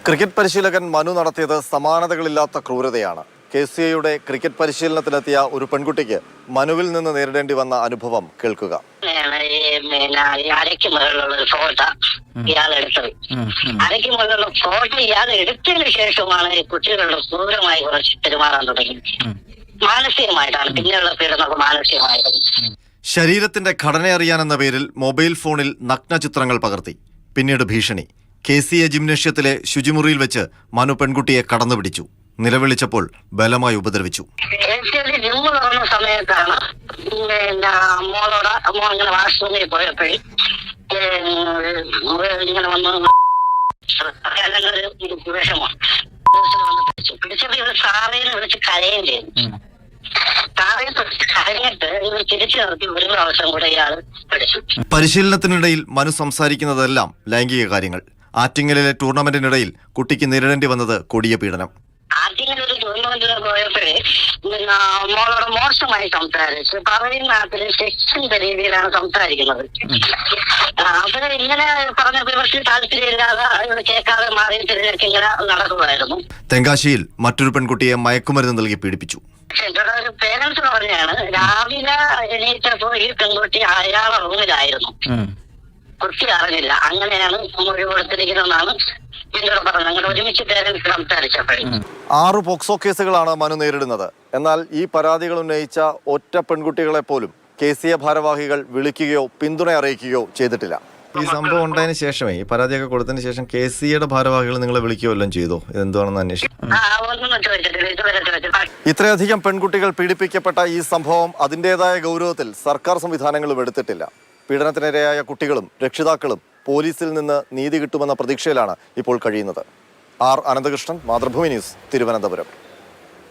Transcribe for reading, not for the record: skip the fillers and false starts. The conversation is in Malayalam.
ക്രിക്കറ്റ് പരിശീലകൻ മനു നടത്തിയത് സമാനതകളില്ലാത്ത ക്രൂരതയാണ്. KCAയുടെ ക്രിക്കറ്റ് പരിശീലനത്തിലെത്തിയ ഒരു പെൺകുട്ടിക്ക് മനുവിൽ നിന്ന് നേരിടേണ്ടി വന്ന അനുഭവം കേൾക്കുക. അരയ്ക്ക് മുകളിലുള്ള ഒരു ഫോട്ടോ ഇയാൾ എടുത്തത്. അരയ്ക്ക് മുകളിലുള്ള ഫോട്ടോ ഇയാൾ എടുത്തതിന് ശേഷമാണ് ഈ കുട്ടികളുടെ ക്രൂരമായി കുറച്ച് പെരുമാറാൻ തുടങ്ങി. മാനസികമായിട്ടാണ് പിന്നെയുള്ള പീഡനമൊക്കെ മാനസികമായിരുന്നു. ശരീരത്തിന്റെ ഘടന അറിയാനെന്ന പേരിൽ മൊബൈൽ ഫോണിൽ നഗ്ന ചിത്രങ്ങൾ പകർത്തി. പിന്നീട് ഭീഷണി. KCA ജിംനേഷ്യത്തിലെ ശുചിമുറിയിൽ വെച്ച് മനു പെൺകുട്ടിയെ കടന്നുപിടിച്ചു. നിലവിളിച്ചപ്പോൾ ബലമായി ഉപദ്രവിച്ചു. ജിമ്മ് തുറന്ന സമയത്താണ് മോളോട് മോൾ ഇങ്ങനെ വാഷ്റൂമിൽ പോയപ്പോഴേ ഇങ്ങനെ വന്ന് വിഷമം പിടിച്ചപ്പോ ഇവർ സാറേനെ വിളിച്ച് കരയും ചെയ്തു. സാറേനെ പിടിച്ച് കരഞ്ഞിട്ട് ഇവർ തിരിച്ചു നിർത്തി ഒരു പ്രാവശ്യം കൂടെ ഇയാൾ പിടിച്ചു. പരിശീലനത്തിനിടയിൽ മനു സംസാരിക്കുന്നതെല്ലാം ലൈംഗിക കാര്യങ്ങൾ. ആറ്റിങ്ങലിലെ ടൂർണമെന്റിനിടയിൽ കുട്ടിക്ക് നേരിടേണ്ടി വന്നത് കൊടിയ പീഡനം. ആറ്റിങ്ങൽ ഒരു ടൂർണമെന്റിന് പോയപ്പോഴേ മോളോട് മോശമായി സംസാരിച്ചു. പറയുന്ന സെക്ഷന്റെ രീതിയിലാണ് സംസാരിക്കുന്നത്. അവര് ഇങ്ങനെ പറഞ്ഞ ഇവർക്ക് താല്പര്യമില്ലാതെ കേൾക്കാതെ മാറി തിരിഞ്ഞൊക്കെ ഇങ്ങനെ നടക്കുമായിരുന്നു. തെങ്കാശിയിൽ മറ്റൊരു പെൺകുട്ടിയെ മയക്കുമരുന്ന് നൽകി പീഡിപ്പിച്ചു. എന്നോട് ഒരു പേരൻസ് പറഞ്ഞാണ്, രാവിലെ എണീറ്റപ്പോ ഈ പെൺകുട്ടി അയാളെ റൂമിലായിരുന്നു, കുട്ടി അറിഞ്ഞില്ല. അങ്ങനെയാണ് മൊഴി കൊടുത്തിരിക്കുന്നതെന്നാണ് എന്നോട് പറഞ്ഞത്. ഞങ്ങൾ ഒരുമിച്ച് പേരൻസ് സംസാരിച്ചപ്പോഴേ 6 പോക്സോ കേസുകളാണ് മനു നേരിടുന്നത്. എന്നാൽ ഈ പരാതികൾ ഉന്നയിച്ച ഒറ്റ പെൺകുട്ടികളെ പോലും KCA ഭാരവാഹികൾ വിളിക്കുകയോ പിന്തുണ അറിയിക്കുകയോ ചെയ്തിട്ടില്ല. ഈ സംഭവം ഉണ്ടായതിനു ശേഷമേ, ഈ പരാതിയൊക്കെ കൊടുത്തതിന് ശേഷം KCAയുടെ ഭാരവാഹികൾ നിങ്ങളെ വിളിക്കുകയോ എല്ലാം ചെയ്തോ? ഇതെന്താണെന്ന് അന്വേഷിച്ചു. ഇത്രയധികം പെൺകുട്ടികൾ പീഡിപ്പിക്കപ്പെട്ട ഈ സംഭവം അതിൻ്റെതായ ഗൗരവത്തിൽ സർക്കാർ സംവിധാനങ്ങളും എടുത്തിട്ടില്ല. പീഡനത്തിനിരയായ കുട്ടികളും രക്ഷിതാക്കളും പോലീസിൽ നിന്ന് നീതി കിട്ടുമെന്ന പ്രതീക്ഷയിലാണ് ഇപ്പോൾ കഴിയുന്നത്. R Ananthakrishnan, Mathrubhumi news, Thiruvananthapuram.